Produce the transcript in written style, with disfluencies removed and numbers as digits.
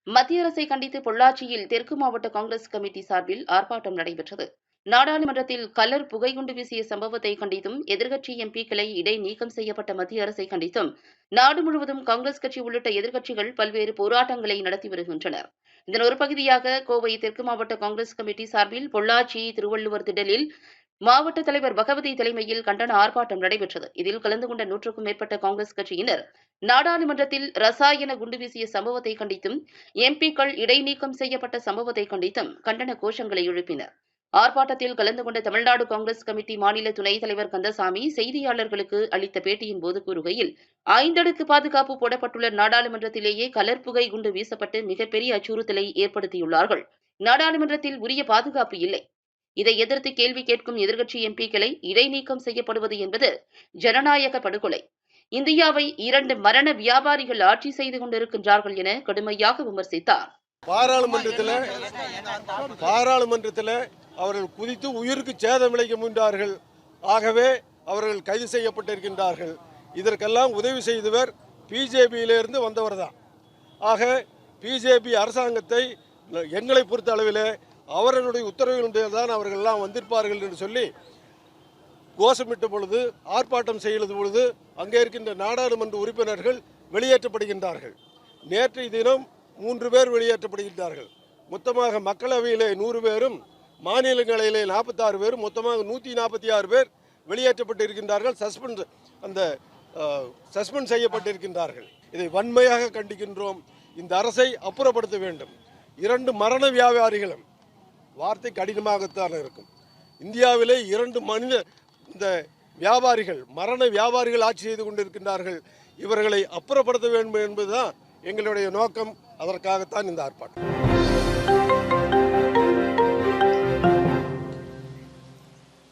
மத்திய அரசை கண்டித்து பொள்ளாச்சியில் தெற்கு மாவட்ட காங்கிரஸ் கமிட்டி சார்பில் ஆர்ப்பாட்டம் நடைபெற்றது. நாடாளுமன்றத்தில் கலர் புகைகுண்டு வீசிய சம்பவத்தை கண்டித்தும், எதிர்க்கட்சி எம்பிக்களை இடைநீக்கம் செய்யப்பட்ட மத்திய அரசை கண்டித்தும், நாடு முழுவதும் காங்கிரஸ் கட்சி உள்ளிட்ட எதிர்க்கட்சிகள் பல்வேறு போராட்டங்களை நடத்தி வருகின்றனர். இதன் ஒரு பகுதியாக கோவை தெற்கு மாவட்ட காங்கிரஸ் கமிட்டி சார்பில் பொள்ளாச்சி, திருவள்ளுவர் திடலில் மாவட்ட தலைவர் பகவதி தலைமையில் கண்டன ஆர்ப்பாட்டம் நடைபெற்றது. இதில் கலந்து கொண்ட 100க்கும் மேற்பட்ட காங்கிரஸ் கட்சியினர் நாடாளுமன்றத்தில் ரசாயன குண்டு வீசிய சம்பவத்தை கண்டித்தும், எம்பிக்கள் இடைநீக்கம் செய்யப்பட்ட சம்பவத்தை கண்டித்தும் கண்டன கோஷங்களை எழுப்பினர். ஆர்ப்பாட்டத்தில் கலந்து கொண்ட தமிழ்நாடு காங்கிரஸ் கமிட்டி மாநில துணைத் தலைவர் கந்தசாமி செய்தியாளர்களுக்கு அளித்த பேட்டியின் போது கூறுகையில், 5 அடுக்கு பாதுகாப்பு போடப்பட்டுள்ள நாடாளுமன்றத்திலேயே கலர் புகை குண்டு வீசப்பட்டு மிகப்பெரிய அச்சுறுத்தலை ஏற்படுத்தியுள்ளார்கள். நாடாளுமன்றத்தில் உரிய பாதுகாப்பு இல்லை. இதை எதிர்த்து கேள்வி கேட்கும் எதிர்க்கட்சி எம்பிக்களை இடைநீக்கம் செய்யப்படுவது என்பது ஜனநாயக படுகொலை. இந்தியாவை 2 மரண வியாபாரிகள் ஆட்சி செய்து கொண்டிருக்கின்றார்கள் என கடுமையாக விமர்சித்தார். பாராளுமன்றத்தில் அவர்கள் குதித்து உயிருக்கு சேதம் விளைக்க முயன்றார்கள். ஆகவே அவர்கள் கைது செய்யப்பட்டிருக்கின்றார்கள். இதற்கெல்லாம் உதவி செய்தவர் பிஜேபியிலிருந்து வந்தவர் தான். ஆக பிஜேபி அரசாங்கத்தை எங்களை பொறுத்த அளவில் அவர்களுடைய உத்தரவினுடைய தான் அவர்கள் எல்லாம் வந்திருப்பார்கள் என்று சொல்லி கோஷமிட்ட பொழுது, ஆர்ப்பாட்டம் செய்கிறது பொழுது அங்கே இருக்கின்ற நாடாளுமன்ற உறுப்பினர்கள் வெளியேற்றப்படுகின்றார்கள். நேற்றைய தினம் 3 பேர் வெளியேற்றப்படுகின்றார்கள். மொத்தமாக மக்களவையிலே 100 பேரும், மாநிலங்களிலே 46 பேரும், மொத்தமாக 146 பேர் வெளியேற்றப்பட்டிருக்கின்றார்கள். சஸ்பெண்ட் செய்யப்பட்டிருக்கின்றார்கள். இதை வன்மையாக கண்டிக்கின்றோம். இந்த அரசை அப்புறப்படுத்த வேண்டும். 2 மரண வியாபாரிகளும், வார்த்தை கடினமாகத்தான் இருக்கும், இந்தியாவிலே 2 இந்த வியாபாரிகள், மரண வியாபாரிகள் ஆட்சி செய்து கொண்டிருக்கின்றார்கள். இவர்களை அப்புறப்படுத்த வேண்டும் என்பதுதான் எங்களுடைய நோக்கம். அதற்காகத்தான் இந்த ஆர்ப்பாட்டம்.